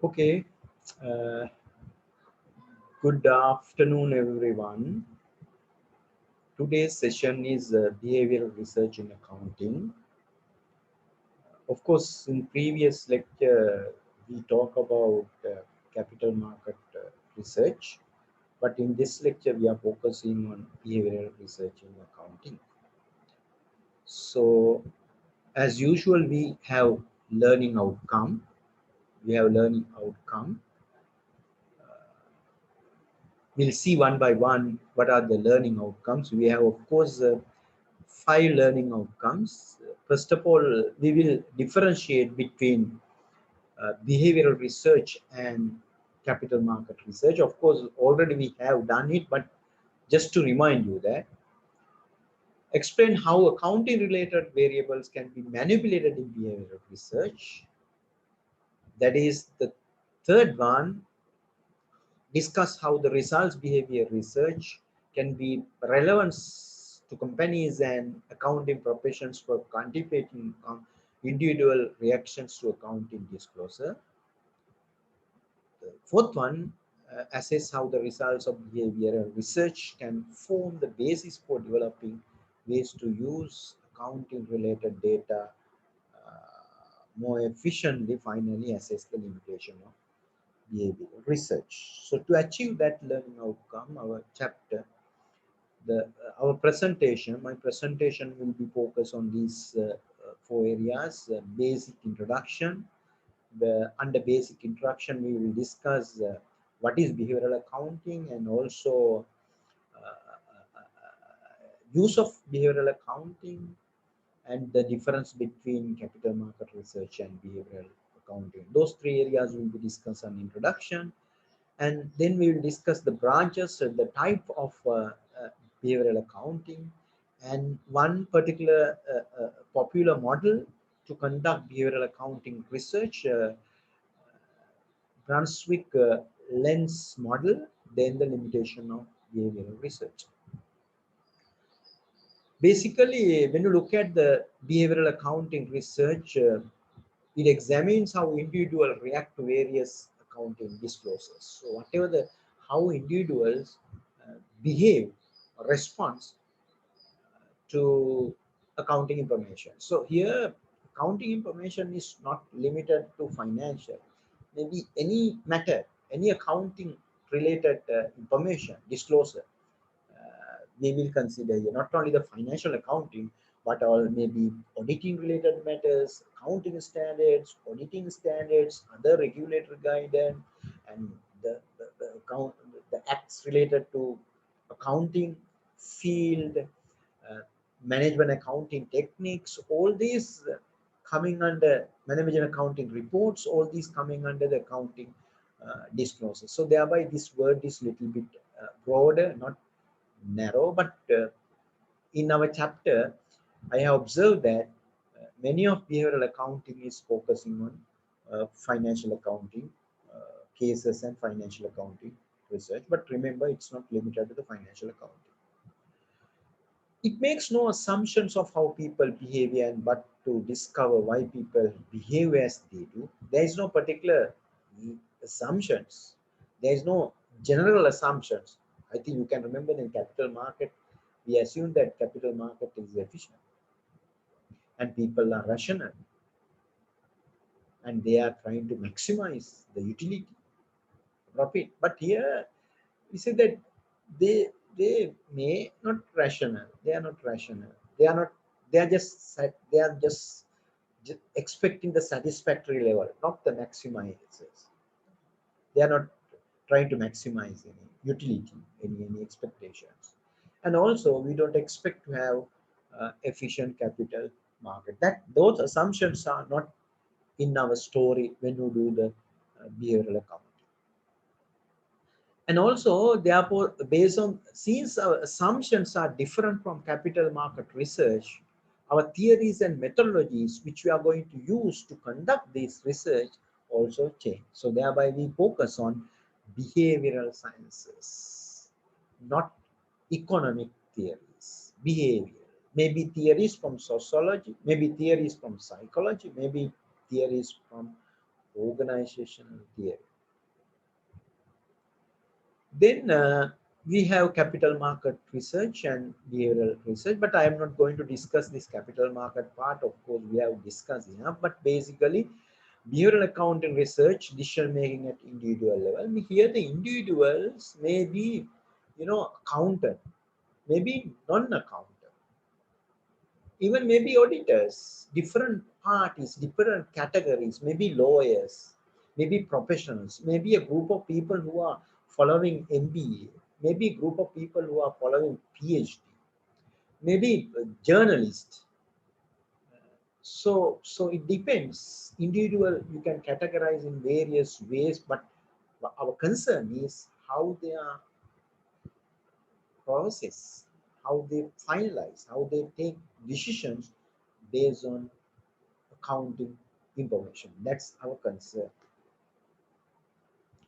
Okay, uh, good afternoon, everyone. Today's session is behavioral research in accounting. Of course, in previous lecture, we talk about capital market research, but in this lecture, we are focusing on behavioral research in accounting. So, as usual, we have learning outcome. We have learning outcome. We'll see one by one what are the learning outcomes. We have, of course, 5 learning outcomes. First of all, we will differentiate between behavioral research and capital market research. Of course, already we have done it, but just to remind you that explain how accounting related variables can be manipulated in behavioral research. That is the third one. Discuss how the results behavior research can be relevant to companies and accounting professions for quantifying individual reactions to accounting disclosure. The fourth one, assess how the results of behavioral research can form the basis for developing ways to use accounting related data more efficiently. Finally, assess the limitation of behavioral research. So to achieve that learning outcome, our chapter, our presentation, my presentation will be focused on these 4 areas: basic introduction. Under basic introduction, we will discuss what is behavioral accounting and also use of behavioral accounting and the difference between capital market research and behavioral accounting. Those 3 areas will be discussed on introduction, and then we will discuss the branches and the type of behavioral accounting and one particular popular model to conduct behavioral accounting research, Brunswik lens model, then the limitation of behavioral research. Basically, when you look at the behavioral accounting research, it examines how individuals react to various accounting disclosures. So whatever the how individuals behave or respond to accounting information. So here, accounting information is not limited to financial. Maybe any matter, any accounting related information disclosure, we will consider here not only the financial accounting, but all maybe auditing related matters, accounting standards, auditing standards, other regulatory guidance, and the account, the acts related to accounting field, uh, management accounting techniques, all these coming under management accounting reports, all these coming under the accounting disclosures. So thereby this word is little bit broader, not narrow, but in our chapter, I have observed that many of behavioral accounting is focusing on financial accounting cases and financial accounting research. But remember, it's not limited to the financial accounting. It makes no assumptions of how people behave and but to discover why people behave as they do. There is no particular assumptions. There is no general assumptions. I think you can remember in capital market, we assume that capital market is efficient and people are rational and they are trying to maximize the utility profit. But here we say that they may not rational. They are not rational. They are not. They are just expecting the satisfactory level, not the maximizers. They are not trying to maximize any utility, any expectations. And also, we don't expect to have efficient capital market. That those assumptions are not in our story when you do the behavioral accounting. And also, therefore, based on since our assumptions are different from capital market research, our theories and methodologies which we are going to use to conduct this research also change. So thereby we focus on behavioral sciences, not economic theories. Behavior. Maybe theories from sociology, maybe theories from psychology, maybe theories from organizational theory. Then we have capital market research and behavioral research, but I am not going to discuss this capital market part. Of course, we have discussed enough, but basically, behavioral accounting research, decision making at individual level. I mean, here, the individuals may be, accountant, maybe non-accountant, even maybe auditors, different parties, different categories, maybe lawyers, maybe professionals, maybe a group of people who are following MBA, maybe a group of people who are following PhD, maybe a journalist. So it depends. Individual you can categorize in various ways, but our concern is how they are process, how they finalize, how they take decisions based on accounting information. That's our concern.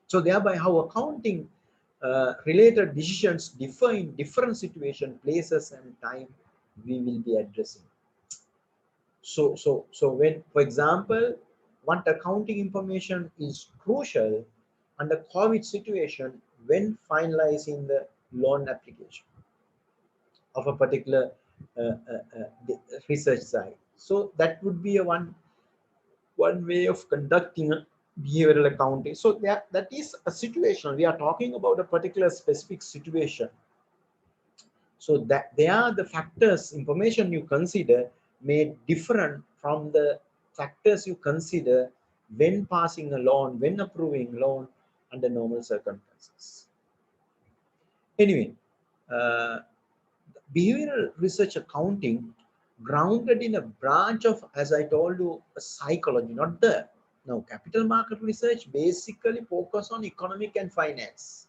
So thereby how accounting related decisions differ in different situation, places and time we will be addressing. So when, for example, what accounting information is crucial under COVID situation when finalizing the loan application of a particular research site. So that would be a one way of conducting behavioral accounting. So that is a situation. We are talking about a particular specific situation. So that they are the factors, information you consider may different from the factors you consider when passing a loan, when approving loan under normal circumstances. Anyway, uh, behavioral research accounting grounded in a branch of, as I told you, psychology, not the no capital market research basically focus on economic and finance.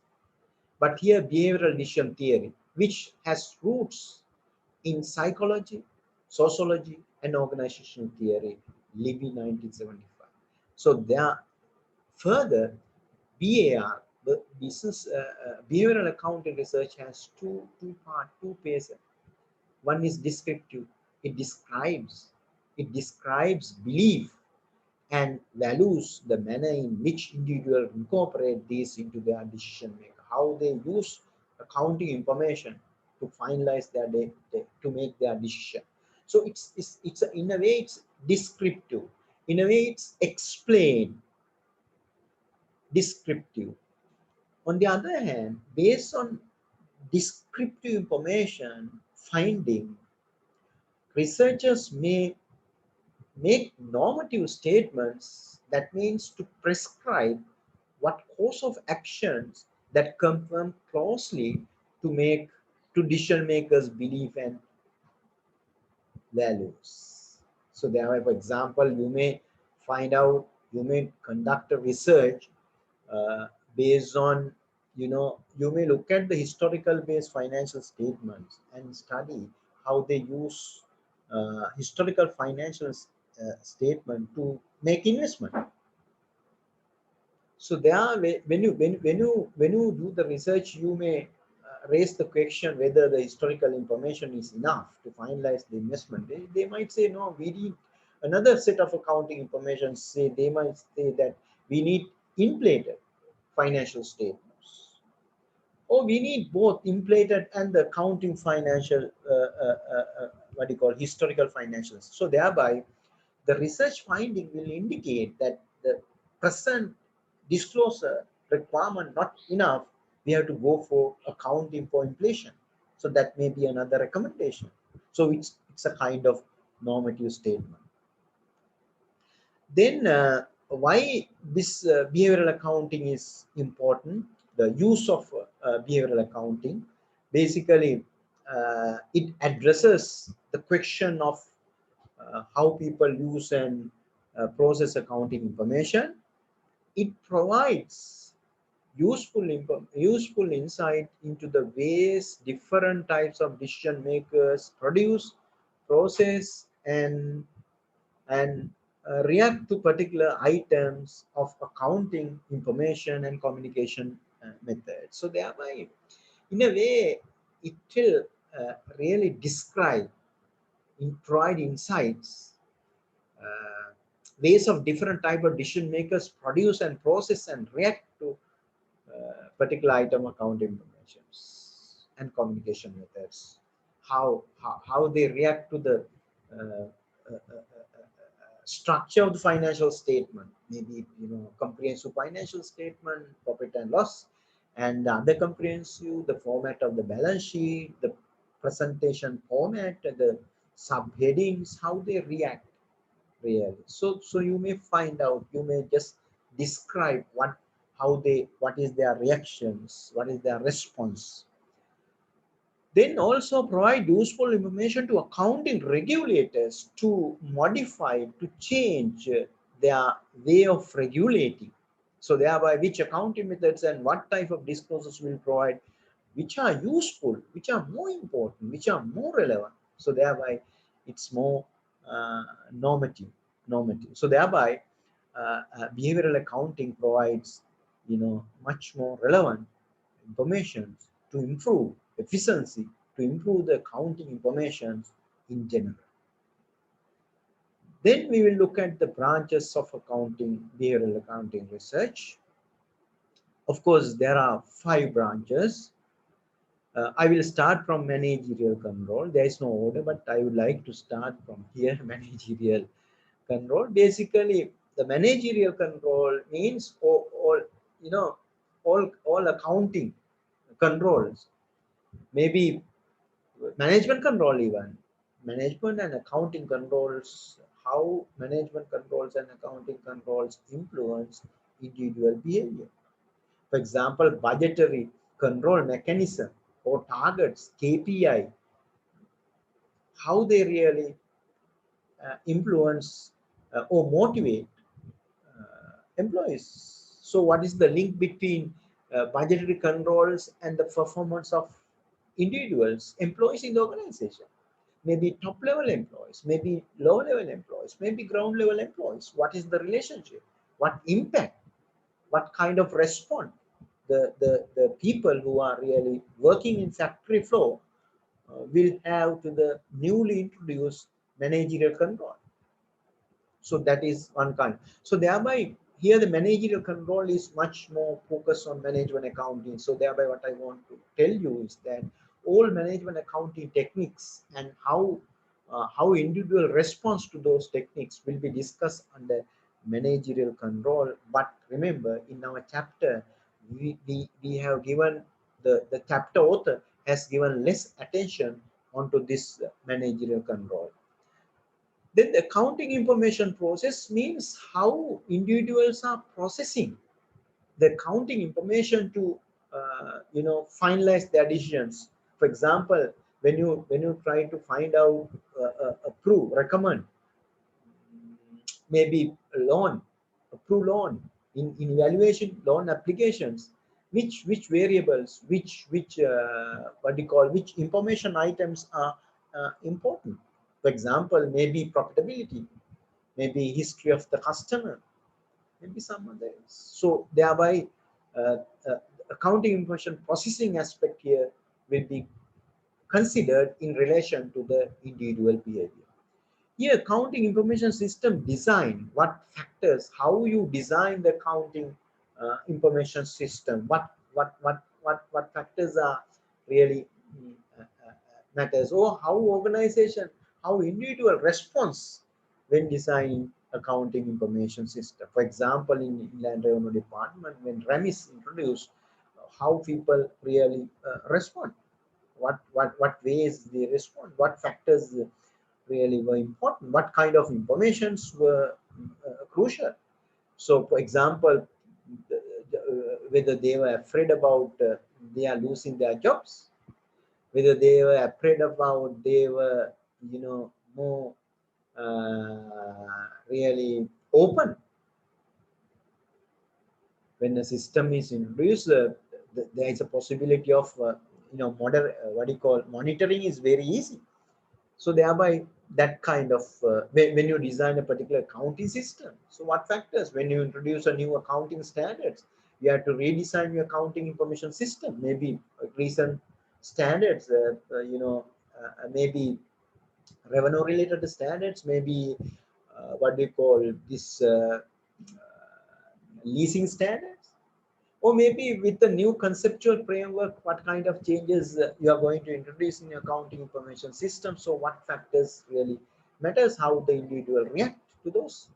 But here behavioral decision theory, which has roots in psychology, sociology, and organizational theory, Libby 1975. So there further BAR, the business behavioral accounting research has two part, two phases. One is descriptive. It describes. It describes belief and values, the manner in which individuals incorporate these into their decision making, how they use accounting information to finalize their to make their decision. So it's in a way it's descriptive. In a way it's explained, descriptive. On the other hand, based on descriptive information finding, researchers may make normative statements, that means to prescribe what course of actions that confirm closely to make to decision makers belief and values. So there, for example, you may conduct a research based on, you may look at the historical based financial statements and study how they use historical financial statement to make investment. So there are when you do the research, you may raise the question whether the historical information is enough to finalize the investment. They might say no, we need another set of accounting information. Say they might say that we need inflated financial statements, or we need both inflated and the accounting financial what do you call historical financials. So thereby the research finding will indicate that the present disclosure requirement not enough. We have to go for accounting for inflation. So that may be another recommendation. So it's a kind of normative statement. Then why this behavioral accounting is important? The use of behavioral accounting, basically, it addresses the question of how people use and process accounting information. It provides useful insight into the ways different types of decision makers produce, process, and react to particular items of accounting information and communication methods. So thereby, in a way, it will really describe, provide insights, uh, ways of different type of decision makers produce and process and react to particular item account informations and communication methods, how they react to the uh, structure of the financial statement, maybe comprehensive financial statement, profit and loss, and the other comprehensive, the format of the balance sheet, the presentation format, the subheadings, how they react really. So you may find out, you may just describe what is their reactions, what is their response. Then also provide useful information to accounting regulators to modify, to change their way of regulating. So thereby which accounting methods and what type of disclosures will provide, which are useful, which are more important, which are more relevant. So thereby it's more normative. So thereby behavioral accounting provides much more relevant information to improve efficiency, to improve the accounting information in general. Then we will look at the branches of accounting, behavioral accounting research. Of course, there are 5 branches. I will start from managerial control. There is no order, but I would like to start from here. Managerial control. Basically, the managerial control means you know all accounting controls, maybe management control, even management and accounting controls, how management controls and accounting controls influence individual behavior. For example, budgetary control mechanism or targets, KPI, how they really influence or motivate employees. So what is the link between budgetary controls and the performance of individuals, employees in the organization? Maybe top level employees, maybe low level employees, maybe ground level employees. What is the relationship? What impact? What kind of response the people who are really working in factory floor will have to the newly introduced managerial control? So that is one kind. So thereby here the managerial control is much more focused on management accounting. So thereby what I want to tell you is that all management accounting techniques and how individual response to those techniques will be discussed under managerial control. But remember, in our chapter we have given the chapter author has given less attention onto this managerial control. Then the accounting information process means how individuals are processing the accounting information to finalize their decisions. For example, when you try to find out, approve, recommend, maybe a loan, approve loan, in evaluation loan applications, which variables, which what do you call, which information items are important. For example, maybe profitability, maybe history of the customer, maybe some others. So thereby, uh, uh, accounting information processing aspect here will be considered in relation to the individual behavior. Here, accounting information system design, what factors, how you design the accounting information system, what factors are really matters, or how organization, how individual response when designing accounting information system. For example, in Inland Revenue Department, when RAM is introduced, how people really respond, what ways they respond, what factors really were important, what kind of informations were crucial. So, for example, whether they were afraid about they are losing their jobs, whether they were afraid about they were more really open when the system is introduced. There is a possibility of what do you call, monitoring is very easy. So thereby that kind of when you design a particular accounting system, so what factors, when you introduce a new accounting standards, you have to redesign your accounting information system. Maybe recent standards, maybe revenue related standards, maybe what do you call this, leasing standards, or maybe with the new conceptual framework, what kind of changes you are going to introduce in your accounting information system. So what factors really matters, how the individual react to those,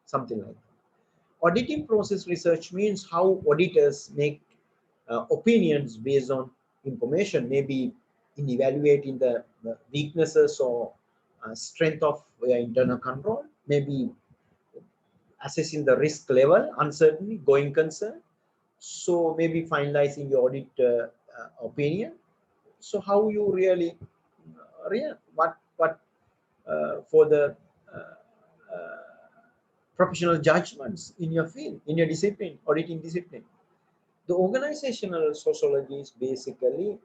something like that. Auditing process research means how auditors make opinions based on information, maybe in evaluating the weaknesses or strength of internal control, maybe assessing the risk level, uncertainty, going concern. So maybe finalizing your audit opinion. So how you really react, what for the uh, professional judgments in your field, in your discipline, auditing discipline. The organizational sociology is basically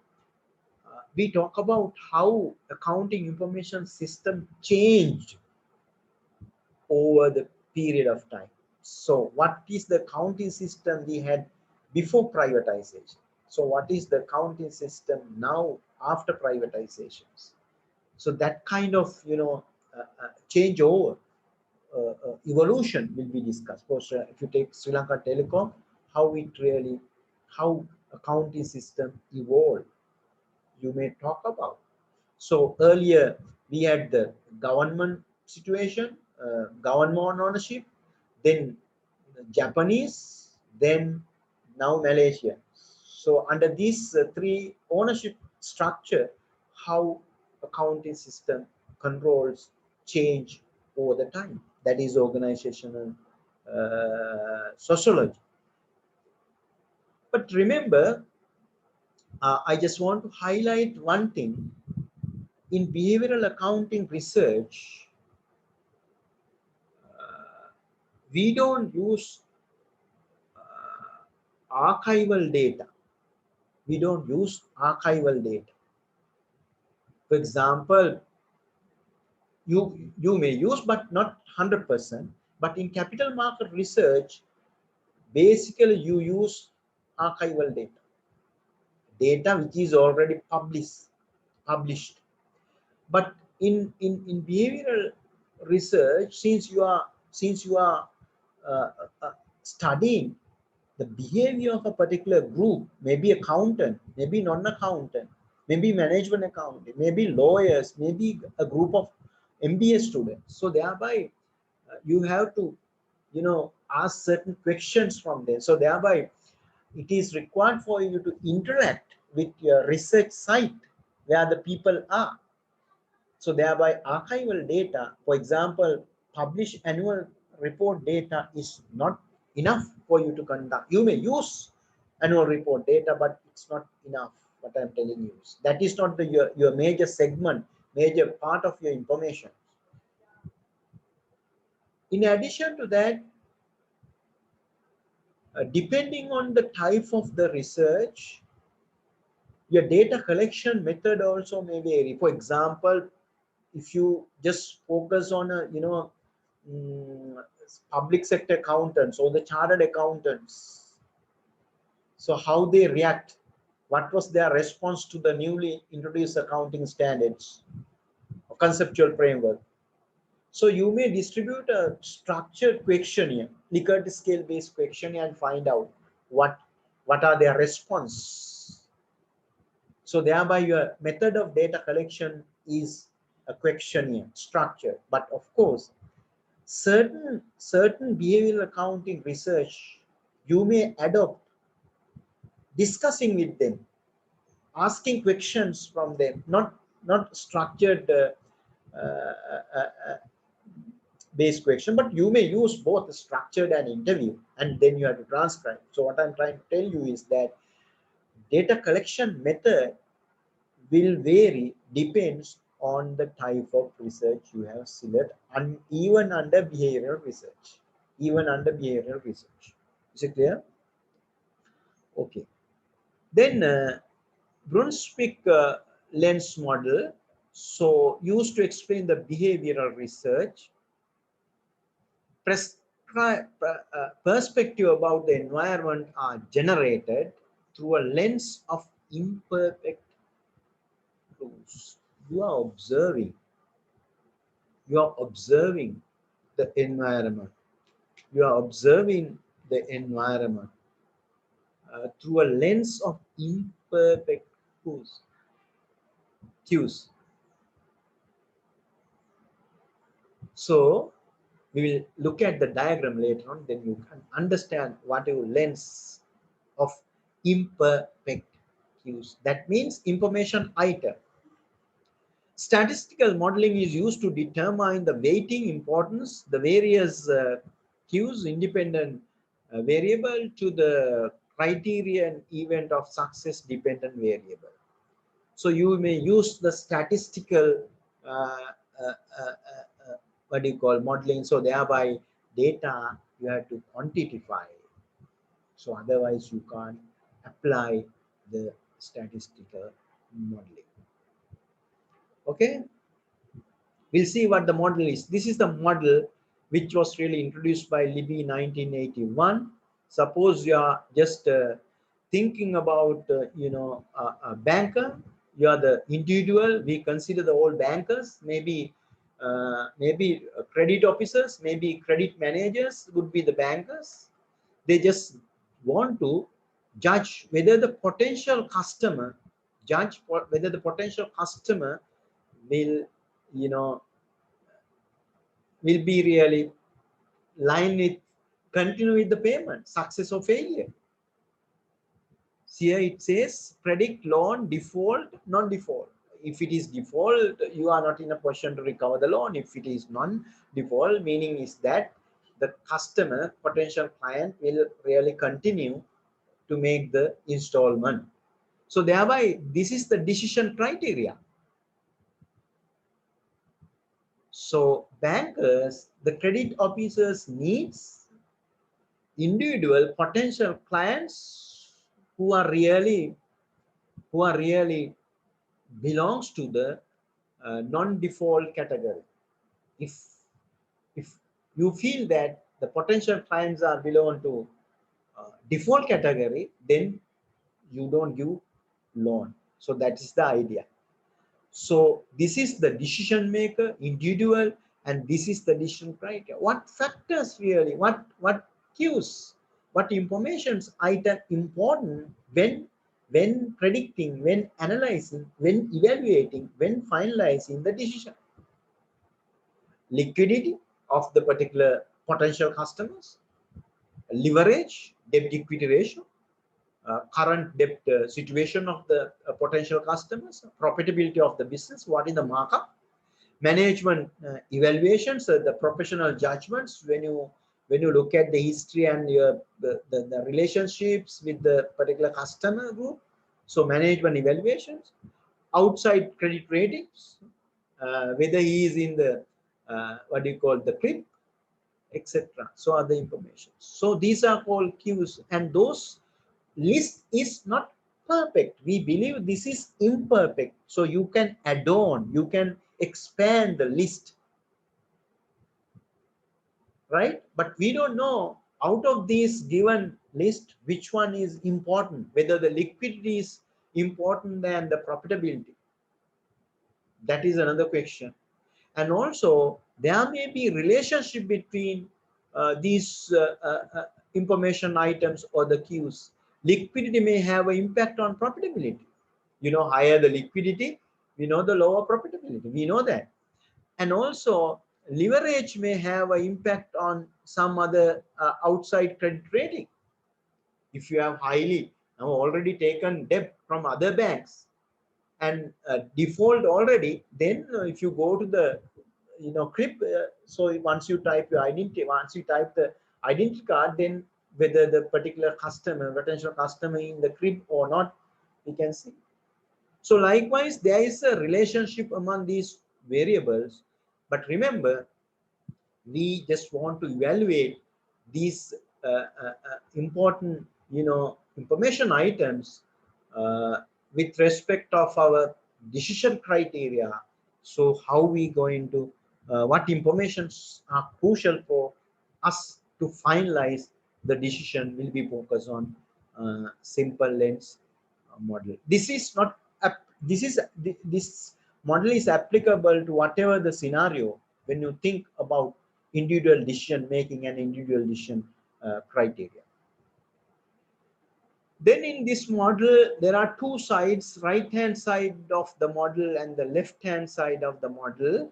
we talk about how accounting information system changed over the period of time. So what is the accounting system we had before privatization? So what is the accounting system now after privatizations? So that kind of changeover, evolution will be discussed. Because if you take Sri Lanka Telecom, how it really, how accounting system evolved, you may talk about. So earlier we had the government situation, government ownership, then Japanese, then now Malaysia. So under these three ownership structure, how accounting system controls change over the time. That is organizational sociology. But remember, I just want to highlight one thing. In behavioral accounting research, we don't use archival data. We don't use archival data. For example, you may use, but not 100%. But in capital market research, basically you use archival data which is already published. But in behavioral research, since you are uh, uh, studying the behavior of a particular group, maybe accountant, maybe non-accountant, maybe management accountant, maybe lawyers, maybe a group of MBA students. So thereby, you have to, ask certain questions from them. So thereby, it is required for you to interact with your research site where the people are. So thereby archival data, for example, published annual report data is not enough for you to conduct. You may use annual report data, but it's not enough. What I'm telling you is that is not your major segment, major part of your information. In addition to that, depending on the type of the research, your data collection method also may vary. For example, if you just focus on mm, public sector accountants or the chartered accountants, so how they react, what was their response to the newly introduced accounting standards or conceptual framework. So you may distribute a structured questionnaire, Likert scale based questionnaire, and find out what are their response. So thereby your method of data collection is a questionnaire structure. But of course, certain behavioral accounting research you may adopt, discussing with them, asking questions from them, not structured based question, but you may use both structured and interview, and then you have to transcribe. So what I'm trying to tell you is that data collection method will vary, depends on the type of research you have selected, and even under behavioral research. Is it clear? Okay. Then Brunswik lens model, so used to explain the behavioral research, perspective about the environment are generated through a lens of imperfect clues. You are observing the environment. You are observing the environment through a lens of imperfect cues. So we will look at the diagram later on, then you can understand what your lens of imperfect cues. That means information item. Statistical modeling is used to determine the weighting importance, the various cues, independent variable to the criterion event of success dependent variable. So you may use the statistical uh, uh, uh, what do you call modeling. So thereby data you have to quantify. So otherwise you can't apply the statistical modeling. Okay, we'll see what the model is. This is the model which was really introduced by Libby 1981. Suppose you are just thinking about a banker. You are the individual. We consider the all bankers, maybe credit officers, maybe credit managers would be the bankers. They just want to judge whether the potential customer will you know will be really line with continue with the payment, success or failure. Here it says predict loan default, non-default. If it is default, you are not in a position to recover the loan. If it is non-default, meaning is that the customer, potential client, will really continue to make the installment. So thereby, this is the decision criteria. So bankers, the credit officers needs individual potential clients who are really belongs to the non-default category. If you feel that the potential clients are belong to default category, then you don't give loan. So that is the idea. So this is the decision maker, individual, and this is the decision criteria. What factors really, what cues, what informations item important when predicting, when analyzing, when evaluating, when finalizing the decision. Liquidity of the particular potential customers, leverage, debt equity ratio, current debt situation of the potential customers, profitability of the business, what is the markup, management evaluations, the professional judgments when you look at the history and the relationships with the particular customer group. So management evaluations, outside credit ratings, whether he is in the what do you call the CRIP, etc. So other information. So these are called cues, and those list is not perfect. We believe this is imperfect. So you can add on, you can expand the list, right? But we don't know out of this given list which one is important, whether the liquidity is important than the profitability. That is another question. And also there may be relationship between these information items or the cues. Liquidity may have an impact on profitability. Higher the liquidity, we know the lower profitability, we know that. And also leverage may have an impact on some other outside credit rating. If you have already taken debt from other banks and default already, then if you go to the CRIP, so once you type your identity, once you type the identity card, then whether the particular customer, potential customer in the CRIP or not, we can see. So likewise, there is a relationship among these variables, but remember, we just want to evaluate these important information items with respect of our decision criteria. So how we going to what informations are crucial for us to finalize the decision will be focused on simple lens model. This is not this model is applicable to whatever the scenario. When you think about individual decision making and individual decision criteria. Then in this model, there are two sides, right hand side of the model and the left hand side of the model.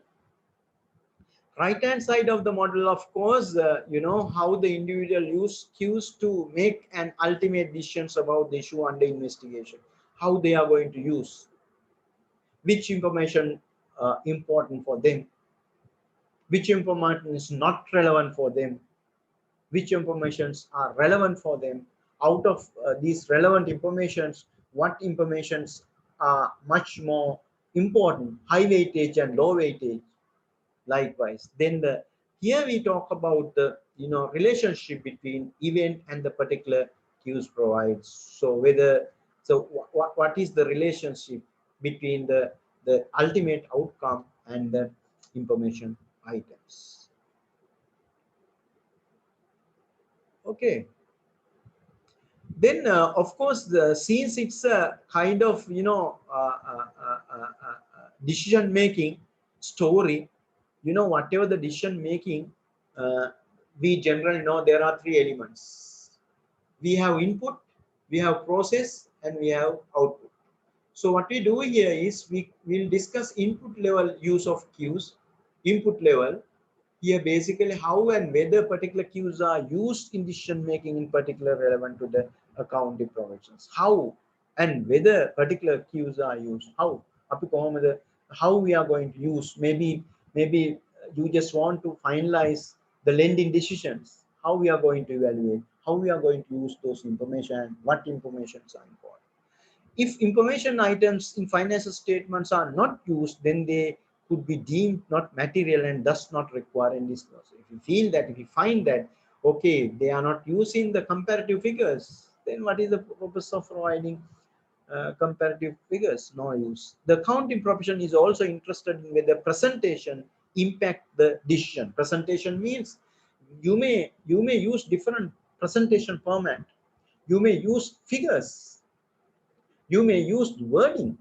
Right hand side of the model, of course, you know how the individual use cues to make an ultimate decisions about the issue under investigation, how they are going to use, which information important for them, which information is not relevant for them, which informations are relevant for them. Out of these relevant informations, what informations are much more important, high weightage and low weightage. Likewise, then the here we talk about the relationship between event and the particular cues provides. So whether what is the relationship between the ultimate outcome and the information items. Okay. Then of course, since it's a kind of decision making story, whatever the decision making, uh, we generally know there are three elements. We have input, we have process, and we have output. So what we do here is we will discuss input level use of cues. Input level here basically how and whether particular cues are used in decision making, in particular relevant to the accounting provisions. How and whether particular cues are used. How we are going to use. Maybe you just want to finalize the lending decisions. How we are going to evaluate. How we are going to use those information. What informations are important. If information items in financial statements are not used, then they could be deemed not material and thus not require any disclosure. If you find that, okay, they are not using the comparative figures, then what is the purpose of providing comparative figures? No use. The accounting profession is also interested in whether presentation impact the decision. Presentation means you may use different presentation format. You may use figures, you may use wording,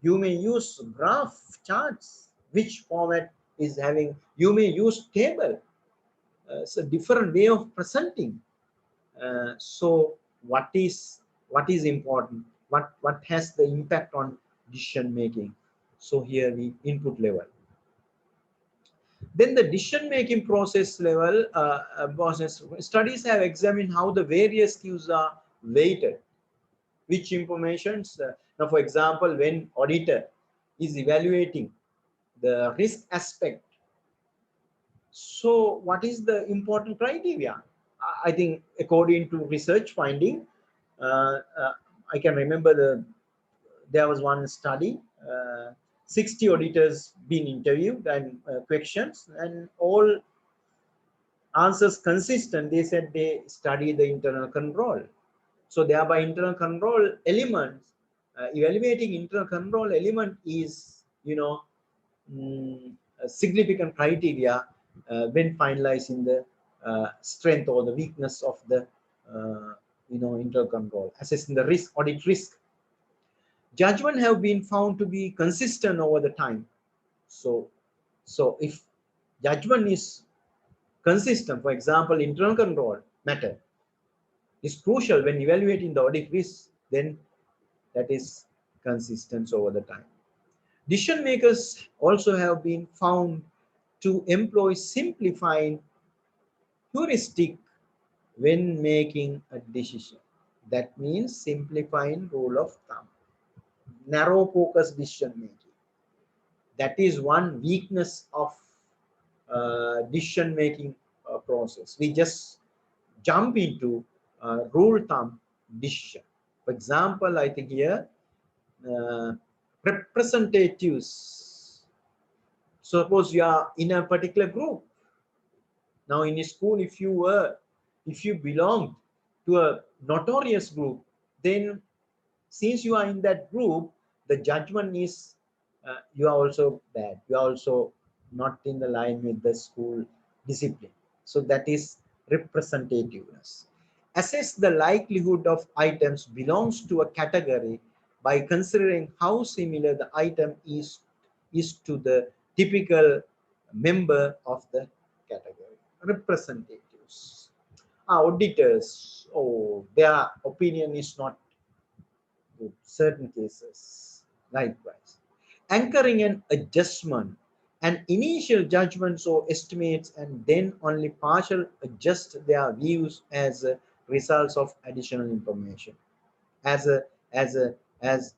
you may use graph charts, which format is having, you may use table. It's a different way of presenting. So what is important? What has the impact on decision making? So here we input level. Then the decision making process level, process studies have examined how the various cues are weighted, which informations. Now, for example, when auditor is evaluating the risk aspect, so what is the important criteria? I think according to research finding, uh, uh, I can remember there was one study, 60 auditors being interviewed and questions, and all answers consistent. They said they study the internal control. So thereby internal control elements, evaluating internal control element is, a significant criteria when finalizing the strength or the weakness of the, internal control, assessing the risk, audit risk. Judgment have been found to be consistent over the time. So if judgment is consistent, for example, internal control matter is crucial when evaluating the audit risk, then that is consistent over the time. Decision makers also have been found to employ simplifying heuristic when making a decision. That means simplifying rule of thumb, narrow focus decision making. That is one weakness of decision making process. We just jump into rule thumb decision. For example, I think here uh, representatives. Suppose you are in a particular group. Now in a school, if you belong to a notorious group, then since you are in that group, the judgment is you are also bad. You are also not in the line with the school discipline. So that is representativeness. Assess the likelihood of items belongs to a category by considering how similar the item is to the typical member of the representatives, auditors, oh, their opinion is not good. Certain cases, likewise. Anchoring an adjustment, an initial judgments or estimates, and then only partial adjust their views as a results of additional information. As a as a as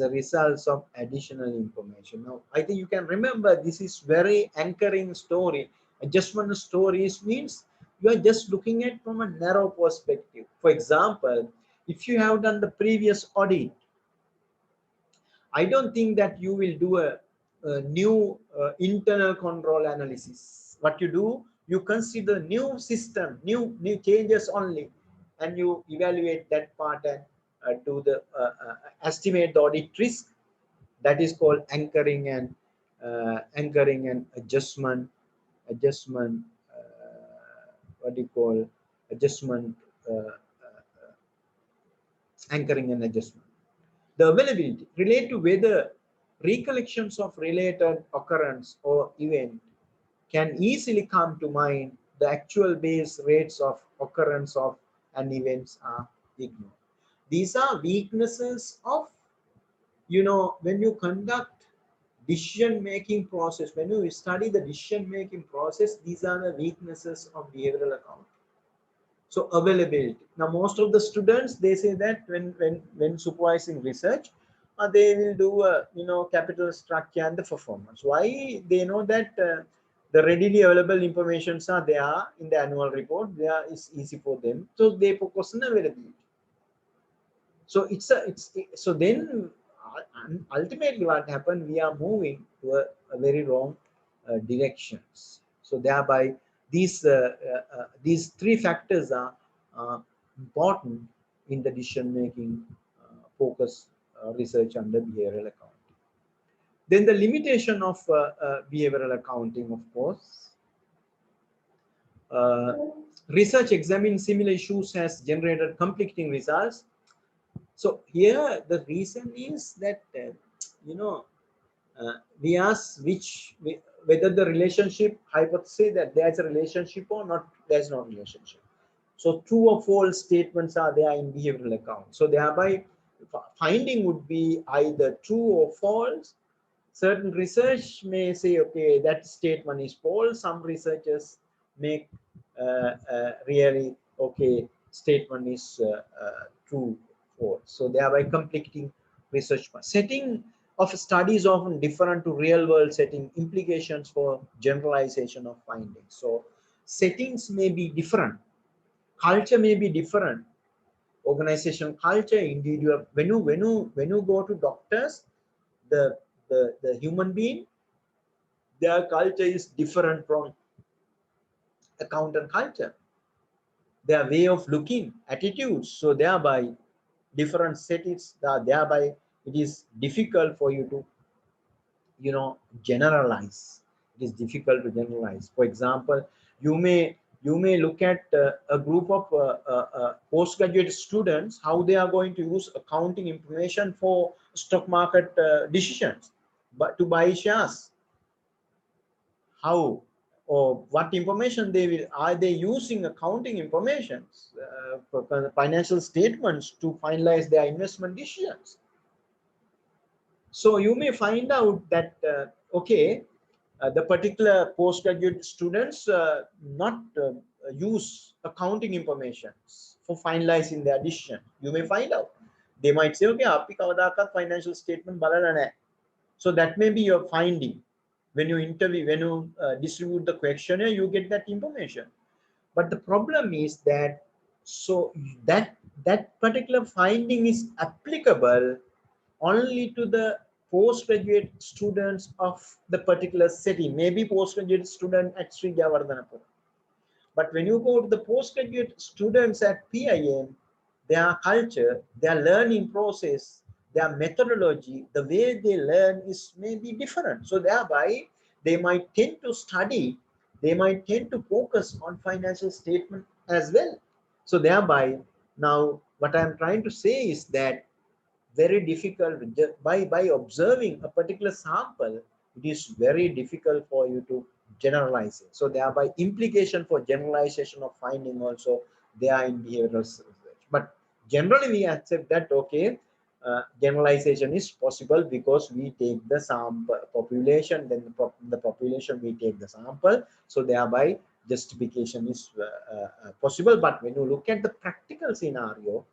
a result of additional information. Now, I think you can remember this is very anchoring story. Adjustment stories means you are just looking at from a narrow perspective. For example, if you have done the previous audit, I don't think that you will do a new internal control analysis. What you do, you consider new system, new changes only, and you evaluate that part and do the estimate the audit risk. That is called anchoring and adjustment. What do you call adjustment? Anchoring and adjustment. The availability relate to whether recollections of related occurrence or event can easily come to mind. The actual base rates of occurrence of an events are ignored. These are weaknesses of, when you conduct decision making process, when you study the decision making process, these are the weaknesses of behavioral account. So availability. Now, most of the students, they say that when supervising research, they will do capital structure and the performance. Why? They know that the readily available informations are there in the annual report. It's easy for them, so they focus on availability. So so then ultimately what happened? We are moving to a very wrong directions. So thereby these three factors are important in the decision making focus research under behavioral accounting. Then the limitation of behavioral accounting, of course. Uh, Research examining similar issues has generated conflicting results. So here the reason is that we ask whether the relationship hypothesis that there's a relationship or not, there's no relationship. So true or false statements are there in behavioral account. So thereby finding would be either true or false. Certain research may say, okay, that statement is false. Some researchers make really, okay, statement is true, false. So thereby conflicting research. Setting of studies often different to real world setting, implications for generalization of findings. So settings may be different, culture may be different, organization culture, individual. When you go to doctors, the human being, their culture is different from accountant culture, their way of looking, attitudes. So thereby different settings, thereby it is difficult for you to generalize. It is difficult to generalize. For example, you may look at a group of postgraduate students, how they are going to use accounting information for stock market decisions, but to buy shares, how or what information they will, are they using accounting information for financial statements to finalize their investment decisions. So you may find out that okay, the particular postgraduate students not use accounting information for finalizing their decision. You may find out they might say, okay, api kawadakat financial statement balala naha. So that may be your finding. When you interview, when you distribute the questionnaire, you get that information. But the problem is that, so that particular finding is applicable only to the postgraduate students of the particular city, maybe postgraduate student at Sri Javardhanapura. But when you go to the postgraduate students at PIM, their culture, their learning process, their methodology, the way they learn is maybe different. So thereby, they might tend to study, they might tend to focus on financial statement as well. So thereby, now what I'm trying to say is that very difficult by observing a particular sample, it is very difficult for you to generalizing. So thereby implication for generalization of finding also they are in behavioral research. But generally we accept that okay, generalization is possible because we take the sample population, then the population we take the sample, so thereby justification is possible. But when you look at the practical scenario,